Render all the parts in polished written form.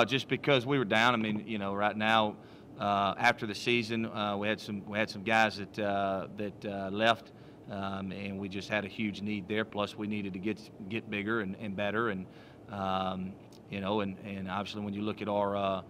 Just because we were down. I mean, right now, after the season, we had some guys that left, and we just had a huge need there. Plus, we needed to get bigger and better, and and obviously when you look at our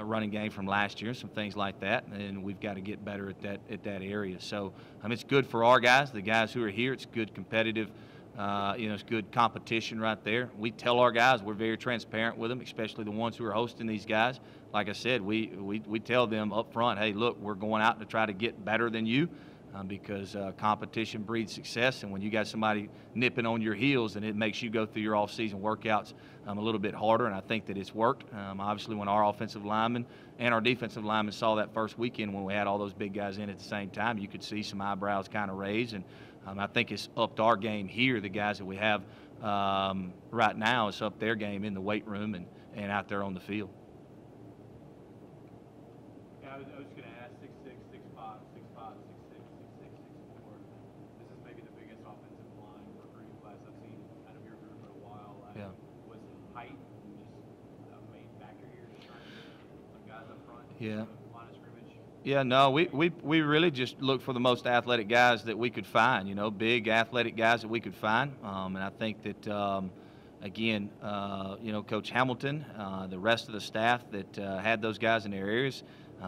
running game from last year, some things like that, and we've got to get better at that area. So it's good for our guys, the guys who are here. It's good competitive. It's good competition right there. We tell our guys, we're very transparent with them, especially the ones who are hosting these guys. Like I said, we tell them up front, hey, look, we're going out to try to get better than you, because competition breeds success. And when you got somebody nipping on your heels, and it makes you go through your off-season workouts a little bit harder, and I think that it's worked. Obviously, when our offensive linemen and our defensive linemen saw that first weekend when we had all those big guys in at the same time, you could see some eyebrows kind of raised. And I think it's upped our game here. The guys that we have right now, it's upped their game in the weight room and out there on the field. Yeah, I was going to ask 6'6", 6'5", 6'5", 6'6", 6'6", 6'4". This is maybe the biggest offensive line recruiting class I've seen out of your group in a while. Yeah. Was height just a main factor here, just trying to get some guys up front? Yeah. Line of scrimmage? Yeah, no, we really just looked for the most athletic guys that we could find, big athletic guys that we could find. And I think that, again, Coach Hamilton, the rest of the staff that had those guys in their areas,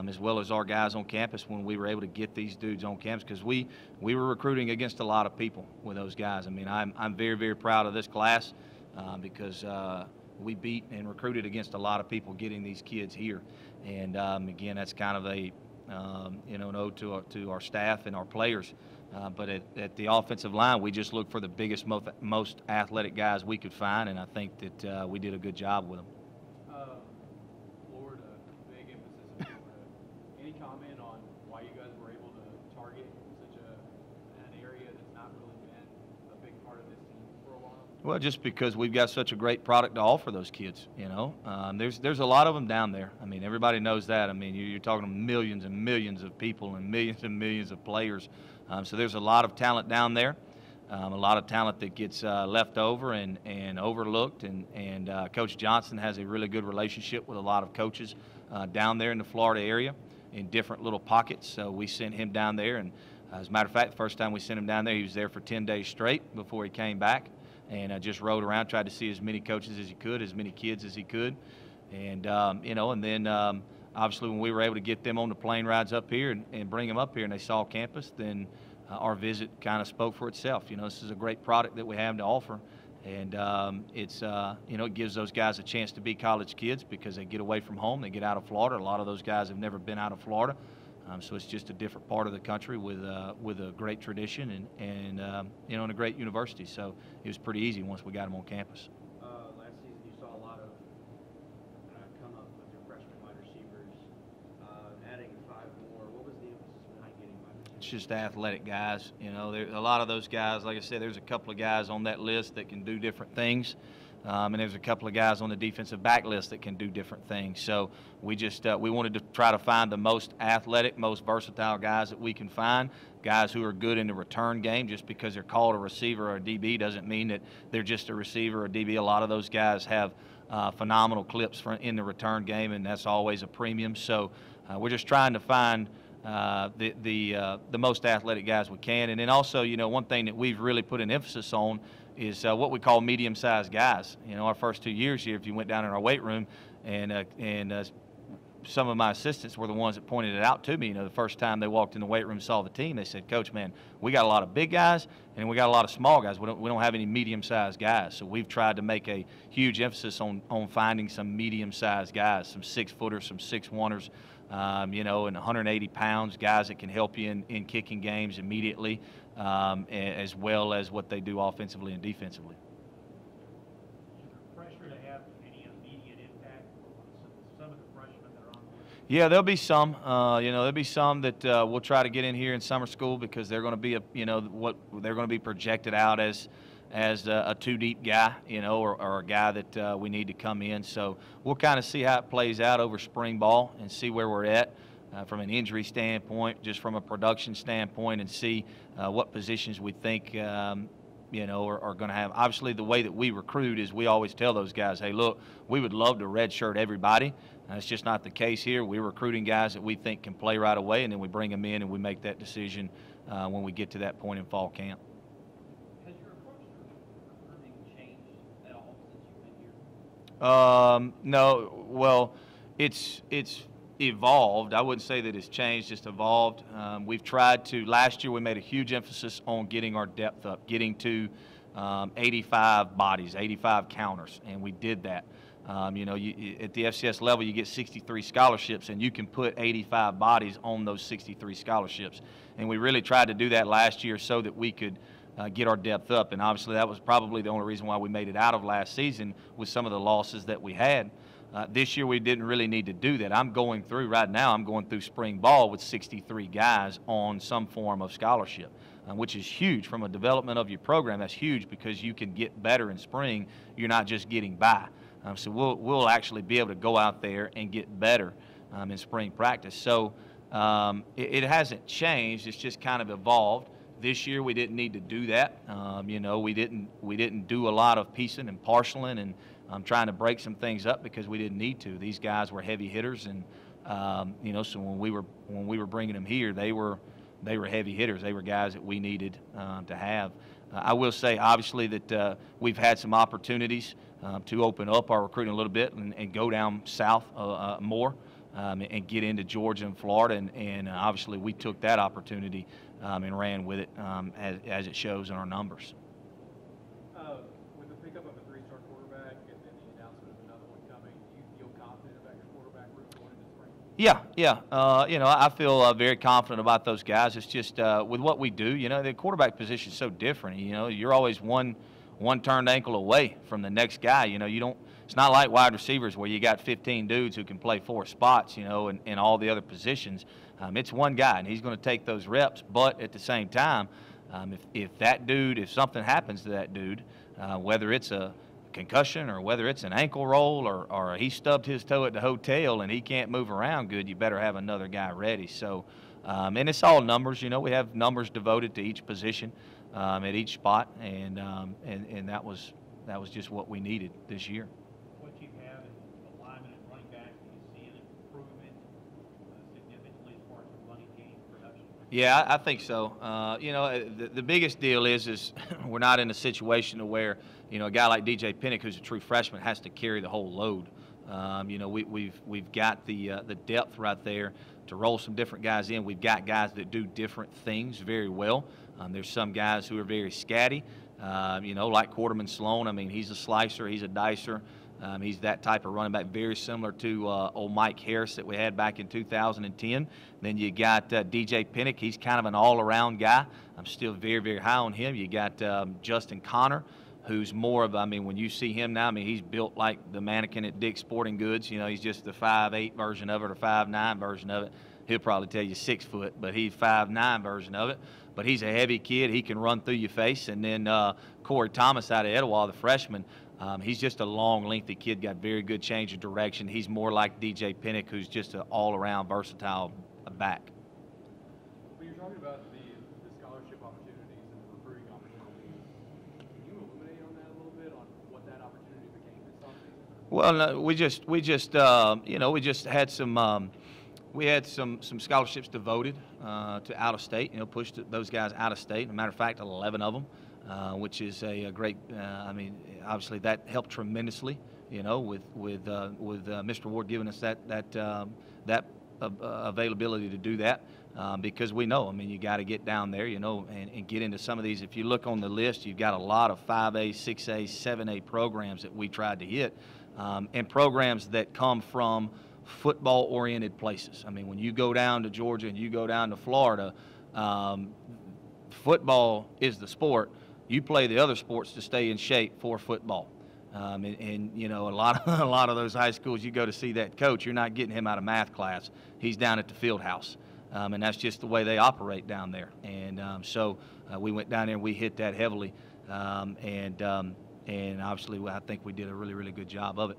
as well as our guys on campus when we were able to get these dudes on campus, because we were recruiting against a lot of people with those guys. I mean, I'm very, very proud of this class because we beat and recruited against a lot of people getting these kids here. And, again, that's kind of a an ode to our staff and our players. But at the offensive line, we just looked for the biggest, most athletic guys we could find, and I think that we did a good job with them. Florida, big emphasis in Florida. Any comment on why you guys were able to target such an area that's not really been a big part of this team for a while? Well, just because we've got such a great product to offer those kids, there's a lot of them down there. I mean, everybody knows that. I mean, you're talking millions and millions of people and millions of players. So there's a lot of talent down there, a lot of talent that gets left over and overlooked. And Coach Johnson has a really good relationship with a lot of coaches down there in the Florida area in different little pockets. So we sent him down there, and as a matter of fact, the first time we sent him down there, he was there for 10 days straight before he came back. And just rode around, tried to see as many coaches as he could, as many kids as he could. And, and then obviously when we were able to get them on the plane rides up here and bring them up here and they saw campus, then our visit kind of spoke for itself. This is a great product that we have to offer. And it's, it gives those guys a chance to be college kids because they get away from home, they get out of Florida. A lot of those guys have never been out of Florida. So it's just a different part of the country with a great tradition and and a great university. So it was pretty easy once we got them on campus. Last season you saw a lot of come up with your freshman wide receivers, adding 5 more. What was the emphasis behind getting wide receivers? It's just athletic guys. A lot of those guys, like I said, there's a couple of guys on that list that can do different things. And there's a couple of guys on the defensive back list that can do different things. So we just we wanted to try to find the most athletic, most versatile guys that we can find, guys who are good in the return game. Just because they're called a receiver or a DB doesn't mean that they're just a receiver or a DB. A lot of those guys have phenomenal clips in the return game, and that's always a premium. So we're just trying to find the most athletic guys we can. And then also, one thing that we've really put an emphasis on is what we call medium-sized guys. Our first 2 years here, if you went down in our weight room, and some of my assistants were the ones that pointed it out to me. The first time they walked in the weight room and saw the team, they said, "Coach, man, we got a lot of big guys and we got a lot of small guys. We don't have any medium-sized guys." So we've tried to make a huge emphasis on finding some medium-sized guys, some 6-footers, some 6-1ers, and 180 pounds, guys that can help you in kicking games immediately, as well as what they do offensively and defensively. Is there pressure to have any immediate impact on some of the freshmen that are on board? Yeah, there'll be some. There'll be some that we'll try to get in here in summer school because they're going to be they're going to be projected out as a 2-deep guy, or a guy that we need to come in. So we'll kind of see how it plays out over spring ball and see where we're at from an injury standpoint, just from a production standpoint, and see what positions we think you know, are going to have. Obviously, the way that we recruit is we always tell those guys, hey, look, we would love to redshirt everybody. It's just not the case here. We're recruiting guys that we think can play right away, and then we bring them in and we make that decision when we get to that point in fall camp. Has your approach to recruiting changed at all since you've been here? No. Well, it's evolved. I wouldn't say that it's changed, just evolved. We've tried to. Last year, we made a huge emphasis on getting our depth up, getting to 85 bodies, 85 counters, and we did that. You know, at the FCS level, you get 63 scholarships, and you can put 85 bodies on those 63 scholarships. And we really tried to do that last year so that we could get our depth up. And obviously, that was probably the only reason why we made it out of last season with some of the losses that we had. This year, we didn't really need to do that. I'm going through spring ball with 63 guys on some form of scholarship, which is huge from a development of your program. That's huge because you can get better in spring. You're not just getting by. So we'll actually be able to go out there and get better in spring practice. So it hasn't changed. It's just kind of evolved. This year we didn't need to do that. You know, we didn't do a lot of piecing and parceling and trying to break some things up because we didn't need to. These guys were heavy hitters, and you know, so when we were bringing them here, they were heavy hitters. They were guys that we needed to have. I will say, obviously, that we've had some opportunities to open up our recruiting a little bit and go down south more and get into Georgia and Florida. And obviously, we took that opportunity and ran with it as it shows in our numbers. With the pickup of a three-star quarterback and then the announcement of another one coming, do you feel confident about your quarterback room going into spring? Yeah. You know, I feel very confident about those guys. It's just with what we do, you know, the quarterback position is so different. You know, you're always one turned ankle away from the next guy. You know, you don't. It's not like wide receivers where you got 15 dudes who can play 4 spots. You know, in all the other positions, it's one guy, and he's going to take those reps. But at the same time, if something happens to that dude, whether it's a concussion or whether it's an ankle roll or he stubbed his toe at the hotel and he can't move around good, you better have another guy ready. So, and it's all numbers. You know, we have numbers devoted to each position at each spot, and that was just what we needed this year. What you have in alignment and running back, do you see an improvement significantly as far as the running game production? Yeah, I think so. You know, the biggest deal is we're not in a situation to where, you know, a guy like DJ Pinnock, who's a true freshman, has to carry the whole load. You know, we've got the depth right there to roll some different guys in. We've got guys that do different things very well. There's some guys who are very scatty. You know, like Quarterman Sloan. I mean, he's a slicer, he's a dicer. He's that type of running back, very similar to old Mike Harris that we had back in 2010. Then you got DJ Pinnock. He's kind of an all-around guy. I'm still very, very high on him. You got Justin Connor, who's more of, I mean, when you see him now, I mean, he's built like the mannequin at Dick's Sporting Goods. You know, he's just the 5'8" version of it or 5'9" version of it. He'll probably tell you 6 foot, but he's 5'9" version of it. But he's a heavy kid. He can run through your face. And then Corey Thomas out of Etowah, the freshman, he's just a long, lengthy kid, got very good change of direction. He's more like DJ Pinnock, who's just an all-around versatile back. When you're talking about the scholarship opportunities and the recruiting opportunities, can you illuminate on that a little bit, on what that opportunity became this offseason? Well, no, we just had some. We had some scholarships devoted to out of state. You know, pushed those guys out of state. As a matter of fact, 11 of them, which is a great. I mean, obviously that helped tremendously. You know, with Mr. Ward giving us that availability to do that, because we know. I mean, you got to get down there, you know, and get into some of these. If you look on the list, you've got a lot of 5A, 6A, 7A programs that we tried to hit, and programs that come from football-oriented places. I mean, when you go down to Georgia and you go down to Florida, football is the sport. You play the other sports to stay in shape for football. And you know, a lot of those high schools, you go to see that coach, you're not getting him out of math class. He's down at the field house. And that's just the way they operate down there. And so we went down there and we hit that heavily. And obviously, I think we did a really, really good job of it.